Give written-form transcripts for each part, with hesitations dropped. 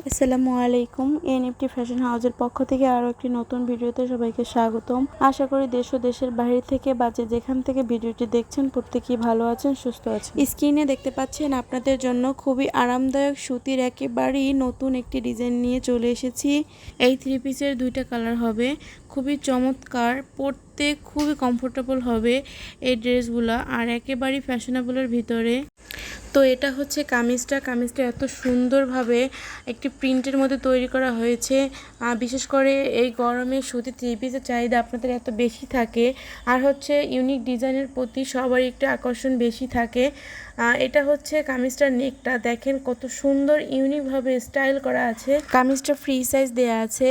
আসসালামু আলাইকুম। NFT fashion হাউসের পক্ষ থেকে আরও একটি নতুন ভিডিওতে সবাইকে স্বাগতম। আশা করি দেশ ও দেশের বাইরে থেকে বা যেখান থেকে ভিডিওটি দেখছেন প্রত্যেকেই ভালো আছেন, সুস্থ আছেন। স্ক্রিনে দেখতে পাচ্ছেন আপনাদের জন্য খুবই আরামদায়ক সুতির একেবারেই নতুন একটি ডিজাইন নিয়ে চলে এসেছি। এই থ্রি পিসের দুইটা কালার হবে, খুবই চমৎকার, পরতে খুবই কমফোর্টেবল হবে এই ড্রেসগুলো আর একেবারেই ফ্যাশনেবলের ভিতরে। তো এটা হচ্ছে কামিজটা এত সুন্দরভাবে একটি প্রিন্টের মধ্যে তৈরি করা হয়েছে। বিশেষ করে এই গরমে সুতি থ্রি পিসের চাহিদা আপনাদের এত বেশি থাকে, আর হচ্ছে ইউনিক ডিজাইনের প্রতি সবারই একটু আকর্ষণ বেশি থাকে। এটা হচ্ছে কামিজটার নেকটা, দেখেন কত সুন্দর ইউনিকভাবে স্টাইল করা আছে। কামিজটা ফ্রি সাইজ দেয়া আছে।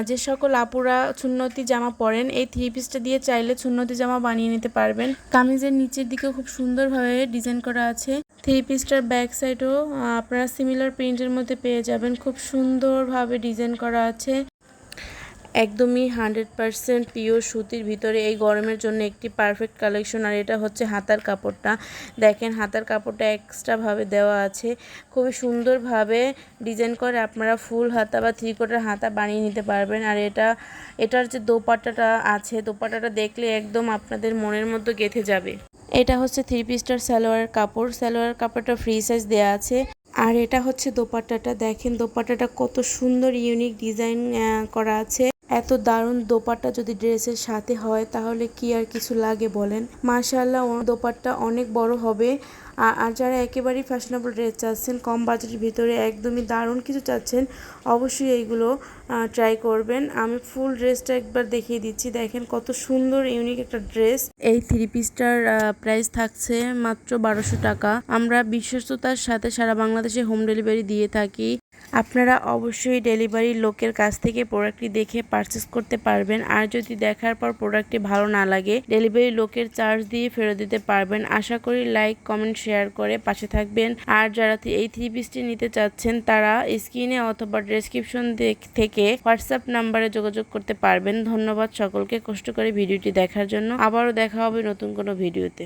যে সকল আপুরা সুন্নতি জামা পরেন এই থ্রি পিসটা দিয়ে চাইলে সুন্নতি জামা বানিয়ে নিতে পারবেন। কামিজের নিচের দিকেও খুব সুন্দরভাবে ডিজাইন করা আছে। থ্রি পিসটার ব্যাক সাইডও আপনারা সিমিলার প্রিন্টের মধ্যে পেয়ে যাবেন, খুব সুন্দরভাবে ডিজাইন করা আছে। একদমই 100% পিওর সুতির ভিতরে এই গরমের জন্য একটি পারফেক্ট কালেকশন। আর এটা হচ্ছে হাতার কাপড়টা, দেখেন হাতার কাপড়টা এক্সট্রাভাবে দেওয়া আছে, খুবই সুন্দরভাবে ডিজাইন করে আপনারা ফুল হাতা বা থ্রি কোয়ার্টার হাতা বানিয়ে নিতে পারবেন। আর এটার যে দোপাট্টাটা আছে, দোপাট্টাটা দেখলে একদম আপনাদের মনের মধ্যে গেঁথে যাবে। এটা হচ্ছে থ্রি পিসটার সালোয়ার কাপড়টা ফ্রি সাইজ দেওয়া আছে। আর এটা হচ্ছে দোপাট্টাটা, দেখেন দোপাট্টাটা কত সুন্দর ইউনিক ডিজাইন করা আছে। এত দারুণ দোপাট্টা যদি ড্রেসের সাথে হয় তাহলে কি আর কিছু লাগে বলেন। মাশাআল্লাহ, দোপাট্টা অনেক বড় হবে। আর যারা একেবারেই ফ্যাশনেবল ড্রেস চাচ্ছেন, কম বাজেটের ভিতরে একদমই দারুণ কিছু চাচ্ছেন, অবশ্যই এইগুলো ট্রাই করবেন। আমি ফুল ড্রেসটা একবার দেখিয়ে দিচ্ছি, দেখেন কত সুন্দর ইউনিক একটা ড্রেস। এই থ্রি পিসটার প্রাইস থাকছে মাত্র 1200 টাকা। আমরা বিশ্বস্ততার সাথে সারা বাংলাদেশে হোম ডেলিভারি দিয়ে থাকি। আপনারা অবশ্যই ডেলিভারি লোকের কাছ থেকে প্রোডাক্টটি দেখে পারচেস করতে পারবেন। আর যদি দেখার পর প্রোডাক্টটি ভালো না লাগে, ডেলিভারি লোকের চার্জ দিয়ে ফেরত দিতে পারবেন। আশা করি লাইক, কমেন্ট, শেয়ার করে পাশে থাকবেন। আর যারা এই থ্রি পিসটি নিতে চাচ্ছেন তারা স্ক্রিনে অথবা ডেসক্রিপশন থেকে হোয়াটসঅ্যাপ নাম্বারে যোগাযোগ করতে পারবেন। ধন্যবাদ সকলকে কষ্ট করে ভিডিওটি দেখার জন্য। আবারও দেখা হবে নতুন কোনো ভিডিওতে।